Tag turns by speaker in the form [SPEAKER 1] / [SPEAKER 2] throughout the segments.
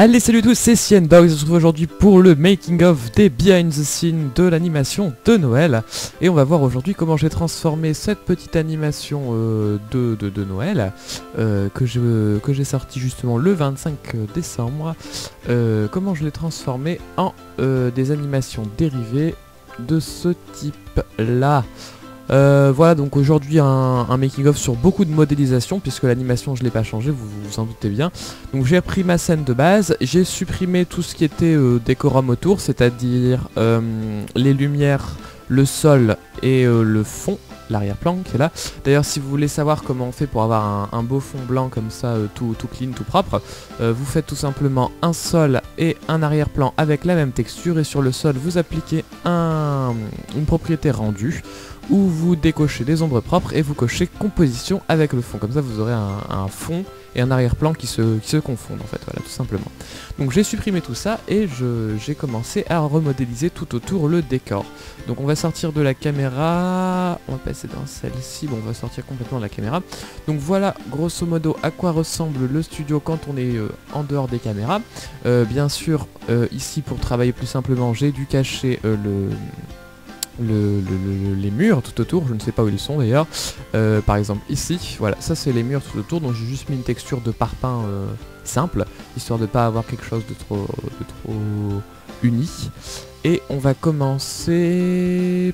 [SPEAKER 1] Allez, salut à tous, c'est Siendog, on se retrouve aujourd'hui pour le making of des behind the scenes de l'animation de Noël. Et on va voir aujourd'hui comment j'ai transformé cette petite animation de Noël que j'ai sorti justement le 25 décembre. Comment je l'ai transformé en des animations dérivées de ce type là. Voilà, donc aujourd'hui un making of sur beaucoup de modélisation puisque l'animation je l'ai pas changé, vous vous en doutez bien. Donc j'ai repris ma scène de base, j'ai supprimé tout ce qui était décorum autour, c'est-à-dire les lumières, le sol et le fond, l'arrière-plan qui est là. D'ailleurs, si vous voulez savoir comment on fait pour avoir un beau fond blanc comme ça, tout clean, tout propre, vous faites tout simplement un sol et un arrière-plan avec la même texture, et sur le sol vous appliquez une propriété rendue où vous décochez des ombres propres et vous cochez composition avec le fond. Comme ça vous aurez un fond et un arrière-plan qui se confondent en fait, voilà, tout simplement. Donc j'ai supprimé tout ça et j'ai commencé à remodéliser tout autour le décor. Donc on va sortir de la caméra, on va passer dans celle-ci, bon on va sortir complètement de la caméra. Donc voilà grosso modo à quoi ressemble le studio quand on est en dehors des caméras. Bien sûr ici pour travailler plus simplement j'ai dû cacher les murs tout autour, je ne sais pas où ils sont d'ailleurs. Par exemple ici, voilà, ça c'est les murs tout autour, donc j'ai juste mis une texture de parpaing simple, histoire de pas avoir quelque chose de trop uni. Et on va commencer...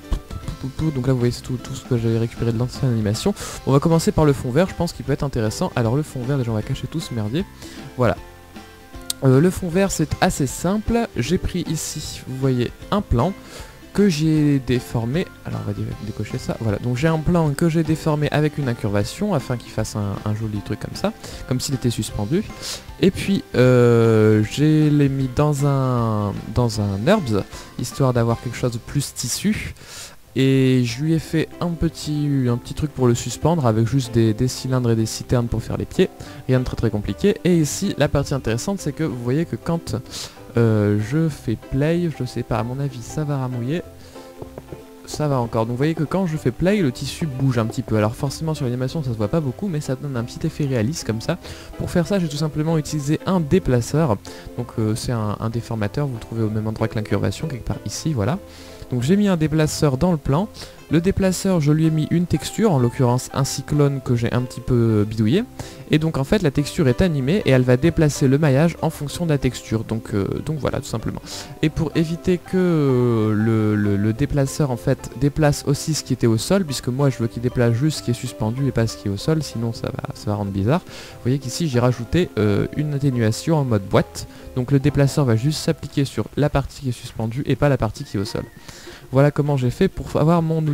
[SPEAKER 1] Donc là vous voyez c'est tout ce que j'avais récupéré de l'ancienne animation. On va commencer par le fond vert, je pense qu'il peut être intéressant. Alors le fond vert, déjà on va cacher tout ce merdier. Voilà. Le fond vert c'est assez simple, j'ai pris ici, vous voyez, un plan que j'ai déformé, alors on va décocher ça, voilà, donc j'ai un plan que j'ai déformé avec une incurvation afin qu'il fasse un joli truc comme ça, comme s'il était suspendu, et puis je l'ai mis dans un herbs, histoire d'avoir quelque chose de plus tissu, et je lui ai fait un petit truc pour le suspendre avec juste des cylindres et des citernes pour faire les pieds, rien de très compliqué. Et ici la partie intéressante c'est que vous voyez que quand je fais play, je sais pas, à mon avis ça va ramouiller, ça va encore, donc vous voyez que quand je fais play le tissu bouge un petit peu, alors forcément sur l'animation ça se voit pas beaucoup mais ça donne un petit effet réaliste comme ça. Pour faire ça j'ai tout simplement utilisé un déplaceur, donc c'est un déformateur, vous le trouvez au même endroit que l'incurvation, quelque part ici, voilà. Donc j'ai mis un déplaceur dans le plan. Le déplaceur, je lui ai mis une texture, en l'occurrence un cyclone que j'ai un petit peu bidouillé. Et donc en fait la texture est animée et elle va déplacer le maillage en fonction de la texture. Donc voilà, tout simplement. Et pour éviter que le déplaceur en fait déplace aussi ce qui était au sol, puisque moi je veux qu'il déplace juste ce qui est suspendu et pas ce qui est au sol, sinon ça va rendre bizarre. Vous voyez qu'ici j'ai rajouté une atténuation en mode boîte. Donc le déplaceur va juste s'appliquer sur la partie qui est suspendue et pas la partie qui est au sol. Voilà comment j'ai fait pour avoir mon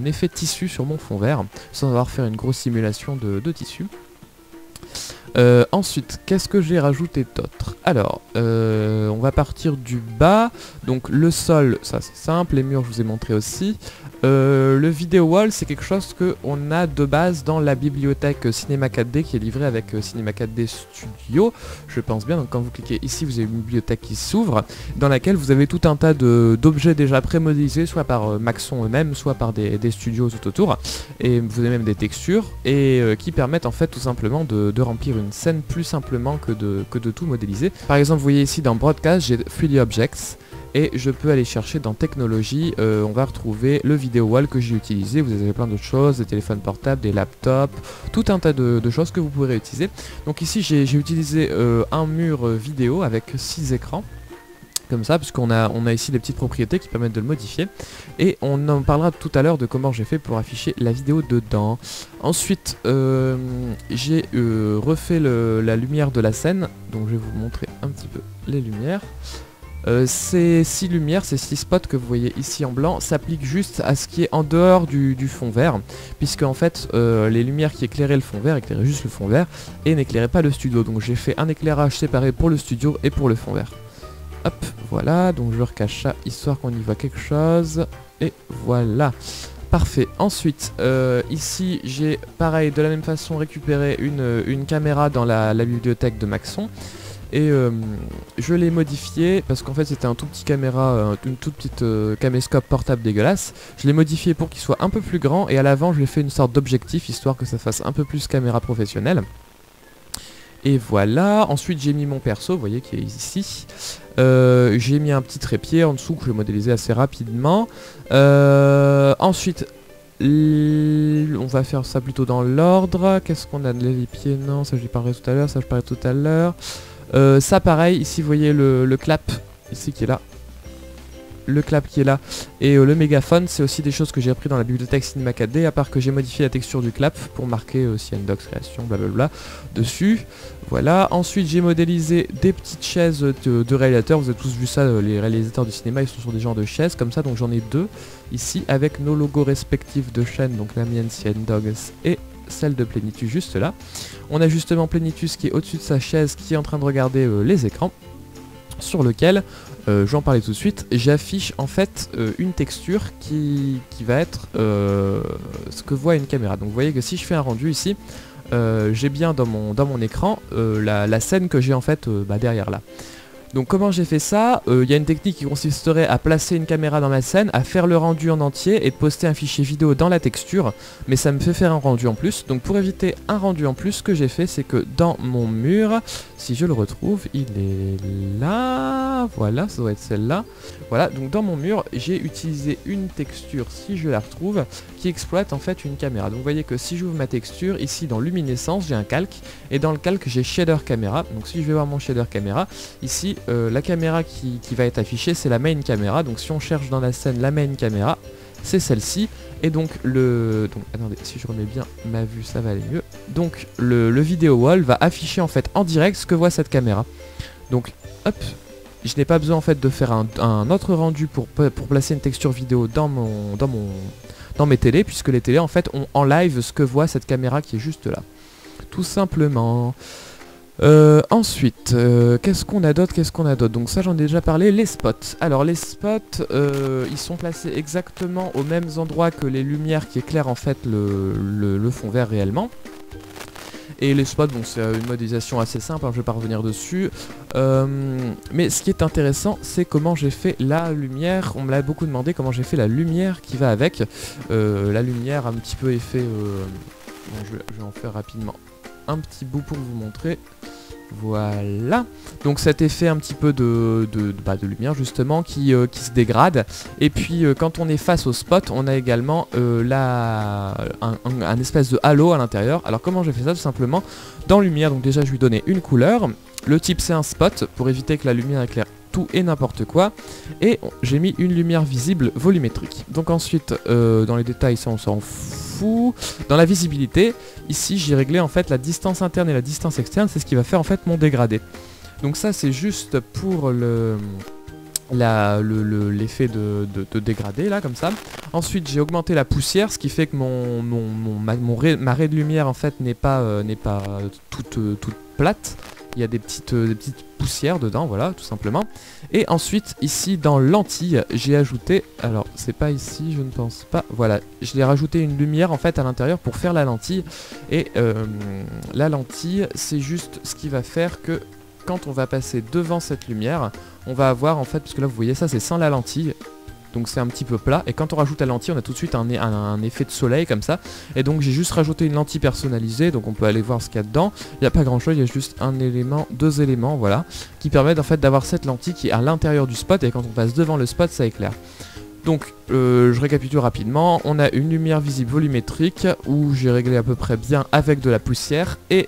[SPEAKER 1] effet tissu sur mon fond vert, sans avoir fait une grosse simulation de tissu. Ensuite, qu'est-ce que j'ai rajouté d'autre? Alors, on va partir du bas. Donc le sol, ça c'est simple, les murs je vous ai montré aussi. Le vidéo wall, c'est quelque chose qu'on a de base dans la bibliothèque Cinema 4D qui est livrée avec Cinema 4D Studio, je pense bien. Donc quand vous cliquez ici, vous avez une bibliothèque qui s'ouvre, dans laquelle vous avez tout un tas d'objets déjà pré-modélisés, soit par Maxon eux-mêmes, soit par des studios tout autour. Et vous avez même des textures, et qui permettent en fait tout simplement de remplir une scène plus simplement que de tout modéliser. Par exemple, vous voyez ici dans Broadcast, j'ai 3D Objects. Et je peux aller chercher dans technologie, on va retrouver le vidéo wall que j'ai utilisé. Vous avez plein d'autres choses, des téléphones portables, des laptops, tout un tas de choses que vous pourrez utiliser. Donc ici j'ai utilisé un mur vidéo avec 6 écrans. Comme ça, puisqu'on a ici des petites propriétés qui permettent de le modifier. Et on en parlera tout à l'heure de comment j'ai fait pour afficher la vidéo dedans. Ensuite, j'ai refait la lumière de la scène. Donc je vais vous montrer un petit peu les lumières. Ces 6 lumières, ces 6 spots que vous voyez ici en blanc s'appliquent juste à ce qui est en dehors du fond vert, puisque en fait les lumières qui éclairaient le fond vert éclairaient juste le fond vert et n'éclairaient pas le studio. Donc j'ai fait un éclairage séparé pour le studio et pour le fond vert. Hop, voilà, donc je recache ça histoire qu'on y voit quelque chose, et voilà. Parfait. Ensuite, ici j'ai pareil de la même façon récupéré une caméra dans la bibliothèque de Maxon. Et je l'ai modifié parce qu'en fait c'était un tout petit caméra, une toute petite caméscope portable dégueulasse. Je l'ai modifié pour qu'il soit un peu plus grand et à l'avant je lui ai fait une sorte d'objectif histoire que ça fasse un peu plus caméra professionnelle. Et voilà, ensuite j'ai mis mon perso, vous voyez qui est ici. J'ai mis un petit trépied en dessous que je vais modéliser assez rapidement. Ensuite, on va faire ça plutôt dans l'ordre. Qu'est-ce qu'on a? Les pieds, non, ça je parlerai tout à l'heure, ça je parlerai tout à l'heure. Ça pareil, ici vous voyez le clap, ici qui est là. Le clap qui est là et le mégaphone, c'est aussi des choses que j'ai appris dans la bibliothèque Cinema 4D, à part que j'ai modifié la texture du clap pour marquer Cyandox création blablabla dessus. Voilà, ensuite j'ai modélisé des petites chaises de réalisateurs, vous avez tous vu ça, les réalisateurs du cinéma ils sont sur des genres de chaises comme ça, donc j'en ai deux ici avec nos logos respectifs de chaîne, donc la mienne Cyandox et celle de Plenitus juste là. On a justement Plenitus qui est au-dessus de sa chaise qui est en train de regarder les écrans, sur lequel, j'en parlais tout de suite, j'affiche en fait une texture qui va être ce que voit une caméra. Donc vous voyez que si je fais un rendu ici, j'ai bien dans mon écran la scène que j'ai en fait derrière là. Donc comment j'ai fait ça? Il y a une technique qui consisterait à placer une caméra dans ma scène, à faire le rendu en entier et de poster un fichier vidéo dans la texture, mais ça me fait faire un rendu en plus. Donc pour éviter un rendu en plus, ce que j'ai fait c'est que dans mon mur, si je le retrouve, il est là, voilà, ça doit être celle-là. Voilà, donc dans mon mur, j'ai utilisé une texture, si je la retrouve, qui exploite en fait une caméra. Donc vous voyez que si j'ouvre ma texture, ici dans luminescence, j'ai un calque, et dans le calque j'ai shader caméra. Donc si je vais voir mon shader caméra, ici la caméra qui va être affichée c'est la main caméra. Donc si on cherche dans la scène la main caméra, c'est celle-ci. Et donc attendez, si je remets bien ma vue ça va aller mieux. Donc le vidéo wall va afficher en fait en direct ce que voit cette caméra. Donc hop, je n'ai pas besoin en fait de faire un autre rendu pour placer une texture vidéo dans mes télés, puisque les télés en fait ont en live ce que voit cette caméra qui est juste là. Tout simplement. Ensuite, qu'est-ce qu'on a d'autre? Donc ça j'en ai déjà parlé, les spots. Alors les spots, ils sont placés exactement aux mêmes endroits que les lumières qui éclairent en fait le fond vert réellement. Et les spots, bon c'est une modélisation assez simple, hein, je vais pas revenir dessus. Mais ce qui est intéressant, c'est comment j'ai fait la lumière. On me l'a beaucoup demandé comment j'ai fait la lumière qui va avec. La lumière un petit peu effet... bon, je vais en faire rapidement un petit bout pour vous montrer. Voilà, donc cet effet un petit peu de lumière justement qui se dégrade. Et puis quand on est face au spot, on a également un espèce de halo à l'intérieur. Alors comment j'ai fait ça? Tout simplement dans lumière, donc déjà je lui donnais une couleur. Le type c'est un spot pour éviter que la lumière éclaire tout et n'importe quoi. Et j'ai mis une lumière visible volumétrique. Donc ensuite dans les détails ça on s'en fout. Dans la visibilité, ici j'ai réglé en fait la distance interne et la distance externe, c'est ce qui va faire en fait mon dégradé. Donc ça c'est juste pour l'effet de dégradé là comme ça. Ensuite j'ai augmenté la poussière, ce qui fait que ma raie de lumière en fait n'est pas toute plate. Il y a des petites poussières dedans, voilà, tout simplement. Et ensuite, ici, dans lentille, j'ai ajouté... Alors, c'est pas ici, je ne pense pas. Voilà, je l'ai rajouté une lumière, en fait, à l'intérieur pour faire la lentille. Et la lentille, c'est juste ce qui va faire que, quand on va passer devant cette lumière, on va avoir, en fait, parce que là, vous voyez ça, c'est sans la lentille. Donc c'est un petit peu plat, et quand on rajoute la lentille on a tout de suite un effet de soleil comme ça. Et donc j'ai juste rajouté une lentille personnalisée, donc on peut aller voir ce qu'il y a dedans. Il n'y a pas grand chose, il y a juste deux éléments, voilà, qui permettent en fait d'avoir cette lentille qui est à l'intérieur du spot, et quand on passe devant le spot ça éclaire. Donc je récapitule rapidement, on a une lumière visible volumétrique où j'ai réglé à peu près bien avec de la poussière, et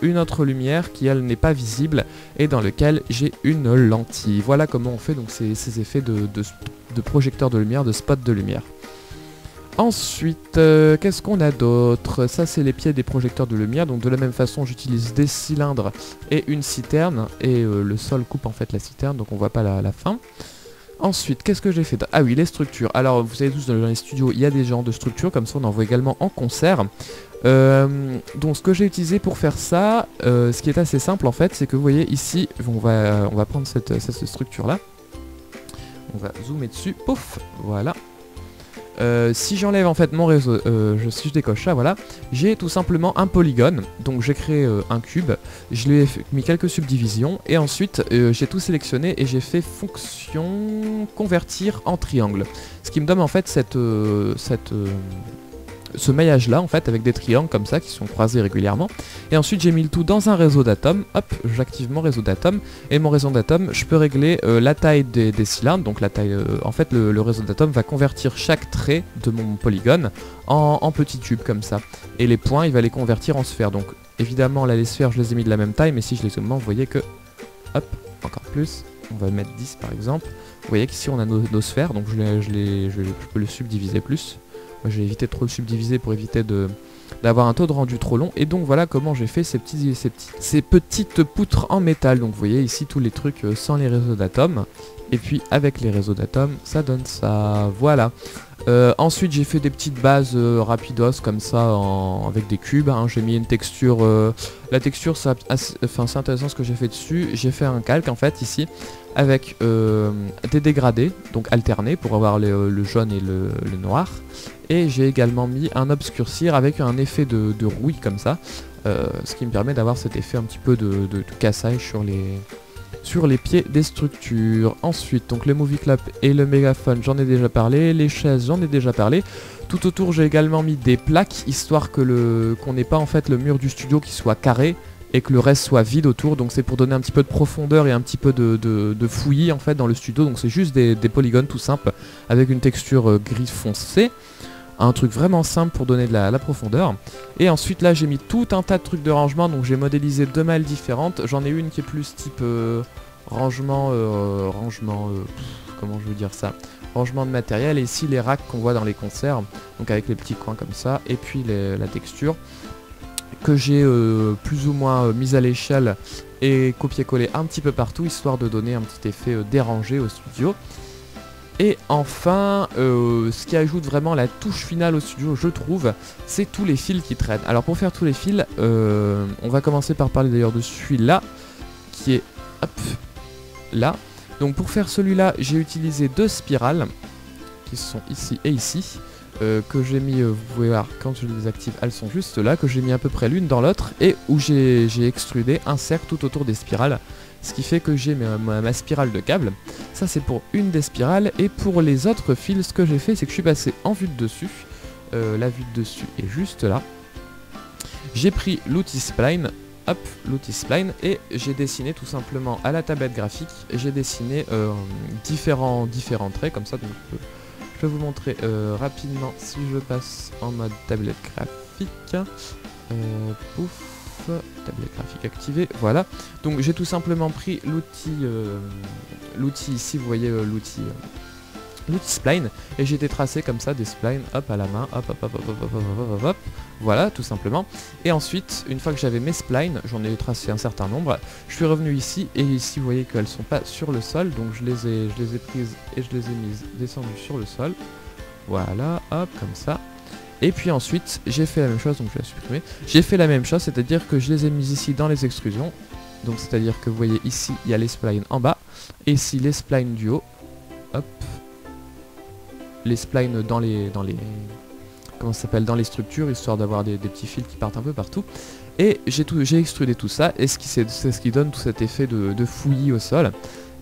[SPEAKER 1] une autre lumière qui elle n'est pas visible et dans lequel j'ai une lentille. Voilà comment on fait donc ces effets de projecteur de lumière, de spot de lumière. Ensuite, qu'est-ce qu'on a d'autre? Ça c'est les pieds des projecteurs de lumière, donc de la même façon j'utilise des cylindres et une citerne, et le sol coupe en fait la citerne, donc on voit pas la fin. Ensuite, qu'est-ce que j'ai fait? Ah oui, les structures. Alors, vous savez tous, dans les studios, il y a des genres de structures, comme ça on en voit également en concert. Donc ce que j'ai utilisé pour faire ça, ce qui est assez simple en fait, c'est que vous voyez ici, on va prendre cette structure-là. On va zoomer dessus, pouf, voilà. Si j'enlève en fait mon réseau, si je décoche ça, voilà, j'ai tout simplement un polygone. Donc j'ai créé un cube, je lui ai mis quelques subdivisions, et ensuite j'ai tout sélectionné et j'ai fait fonction convertir en triangle. Ce qui me donne en fait ce maillage là en fait avec des triangles comme ça qui sont croisés régulièrement. Et ensuite j'ai mis le tout dans un réseau d'atomes. Hop, j'active mon réseau d'atomes. Et mon réseau d'atomes, je peux régler la taille des cylindres. Donc la taille, en fait le réseau d'atomes va convertir chaque trait de mon polygone en petits tubes comme ça. Et les points il va les convertir en sphères. Donc évidemment là les sphères je les ai mis de la même taille, mais si je les augmente vous voyez que, hop, encore plus, on va mettre 10 par exemple. Vous voyez qu'ici on a nos sphères, donc je peux le subdiviser plus. Moi j'ai évité de trop le subdiviser pour éviter d'avoir un taux de rendu trop long. Et donc voilà comment j'ai fait ces petites poutres en métal. Donc vous voyez ici tous les trucs sans les réseaux d'atomes. Et puis avec les réseaux d'atomes ça donne ça, voilà. Ensuite j'ai fait des petites bases rapidos comme ça avec des cubes, hein. J'ai mis une texture, la texture c'est intéressant ce que j'ai fait dessus. J'ai fait un calque en fait ici avec des dégradés, donc alternés pour avoir le jaune et le noir. Et j'ai également mis un obscurcir avec un effet de rouille comme ça, ce qui me permet d'avoir cet effet un petit peu de cassage sur les pieds des structures. Ensuite, donc le Movie Club et le mégaphone, j'en ai déjà parlé. Les chaises, j'en ai déjà parlé. Tout autour, j'ai également mis des plaques, histoire que qu'on n'ait pas en fait le mur du studio qui soit carré et que le reste soit vide autour. Donc c'est pour donner un petit peu de profondeur et un petit peu de fouillis en fait dans le studio. Donc c'est juste des polygones tout simples avec une texture gris foncé. Un truc vraiment simple pour donner de la profondeur. Et ensuite là j'ai mis tout un tas de trucs de rangement. Donc j'ai modélisé 2 malles différentes. J'en ai une qui est plus type rangement comment je veux dire ça, rangement de matériel. Et ici les racks qu'on voit dans les concerts, donc avec les petits coins comme ça. Et puis la texture que j'ai plus ou moins mise à l'échelle et copié-collé un petit peu partout, histoire de donner un petit effet dérangé au studio. Et enfin, ce qui ajoute vraiment la touche finale au studio, je trouve, c'est tous les fils qui traînent. Alors pour faire tous les fils, on va commencer par parler d'ailleurs de celui-là, qui est hop, là. Donc pour faire celui-là, j'ai utilisé 2 spirales, qui sont ici et ici, que j'ai mis, vous pouvez voir, quand je les active, elles sont juste là, que j'ai mis à peu près l'une dans l'autre, et où j'ai extrudé un cercle tout autour des spirales. Ce qui fait que j'ai ma spirale de câble. Ça c'est pour une des spirales. Et pour les autres fils, ce que j'ai fait c'est que je suis passé en vue de dessus. La vue de dessus est juste là. J'ai pris l'outil spline. Hop, l'outil spline. Et j'ai dessiné tout simplement à la tablette graphique. J'ai dessiné différents traits comme ça. Donc je peux vous montrer rapidement si je passe en mode tablette graphique. Pouf. Tablette graphique activée, voilà. Donc j'ai tout simplement pris l'outil ici, vous voyez l'outil spline, et j'ai détracé comme ça des splines, hop, à la main, hop, hop, hop, hop, hop, hop, hop, hop, hop, voilà, tout simplement. Et ensuite, une fois que j'avais mes splines, j'en ai tracé un certain nombre, je suis revenu ici, et ici vous voyez qu'elles sont pas sur le sol, donc je les ai prises et je les ai mises descendues sur le sol, voilà, hop, comme ça. Et puis ensuite, j'ai fait la même chose, donc je vais la supprimer. J'ai fait la même chose, c'est-à-dire que je les ai mis ici dans les extrusions. Donc c'est-à-dire que vous voyez ici, il y a les splines en bas. Et ici, les splines du haut. Hop. Les splines dans les comment ça s'appelle, dans les structures, histoire d'avoir des petits fils qui partent un peu partout. Et j'ai extrudé tout ça, et c'est ce qui donne tout cet effet de fouillis au sol.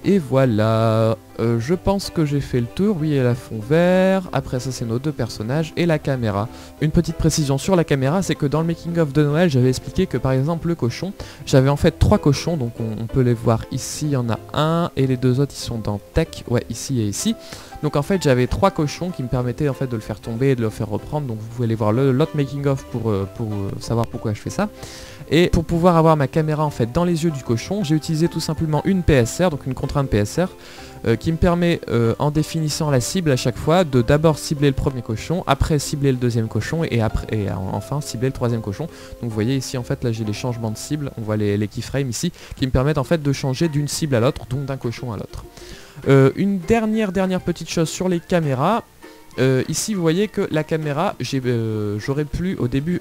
[SPEAKER 1] Et voilà, je pense que j'ai fait le tour. Oui, il y a la fond vert, après ça c'est nos 2 personnages et la caméra. Une petite précision sur la caméra, c'est que dans le making of de Noël, j'avais expliqué que par exemple le cochon, j'avais en fait 3 cochons, donc on peut les voir ici, il y en a un, et les 2 autres ils sont dans Tech, ouais, ici et ici. Donc en fait j'avais 3 cochons qui me permettaient en fait de le faire tomber et de le faire reprendre, donc vous pouvez aller voir l'autre making of pour savoir pourquoi je fais ça. Et pour pouvoir avoir ma caméra en fait dans les yeux du cochon, j'ai utilisé tout simplement une PSR, donc une contrainte PSR, qui me permet en définissant la cible à chaque fois de d'abord cibler le premier cochon, après cibler le deuxième cochon et enfin cibler le troisième cochon. Donc vous voyez ici en fait là j'ai les changements de cible, on voit les keyframes ici qui me permettent en fait de changer d'une cible à l'autre, donc d'un cochon à l'autre. Une dernière petite chose sur les caméras. Ici vous voyez que la caméra, j'aurais pu au début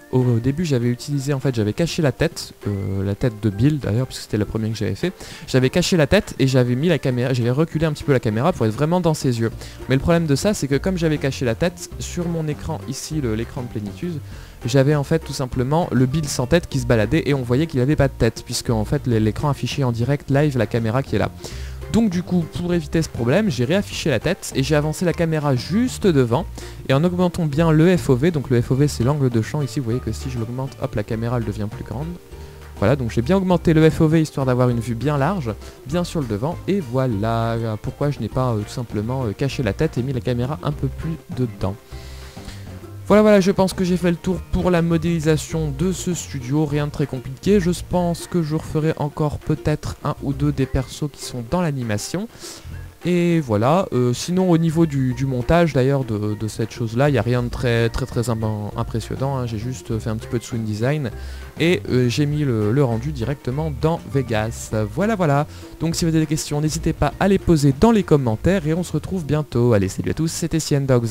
[SPEAKER 1] j'avais utilisé, en fait j'avais caché la tête de Bill d'ailleurs, puisque c'était le premier que j'avais fait. J'avais caché la tête et j'avais mis la caméra, j'avais reculé un petit peu la caméra pour être vraiment dans ses yeux. Mais le problème de ça c'est que comme j'avais caché la tête, sur mon écran ici, l'écran de plénitude, j'avais en fait tout simplement le Bill sans tête qui se baladait et on voyait qu'il n'avait pas de tête, puisque en fait l'écran affichait en direct live la caméra qui est là. Donc du coup, pour éviter ce problème, j'ai réaffiché la tête et j'ai avancé la caméra juste devant. Et en augmentant bien le FOV, donc le FOV c'est l'angle de champ, ici vous voyez que si je l'augmente, hop, la caméra elle devient plus grande. Voilà, donc j'ai bien augmenté le FOV histoire d'avoir une vue bien large, bien sur le devant, et voilà pourquoi je n'ai pas tout simplement caché la tête et mis la caméra un peu plus dedans. Voilà, je pense que j'ai fait le tour pour la modélisation de ce studio, rien de très compliqué. Je pense que je referai encore peut-être un ou deux des persos qui sont dans l'animation. Et voilà, sinon au niveau du montage d'ailleurs de cette chose là, il n'y a rien de très impressionnant, hein. J'ai juste fait un petit peu de sound design et j'ai mis le rendu directement dans Vegas. Voilà, donc si vous avez des questions, n'hésitez pas à les poser dans les commentaires et on se retrouve bientôt. Allez, salut à tous, c'était CN Dogs.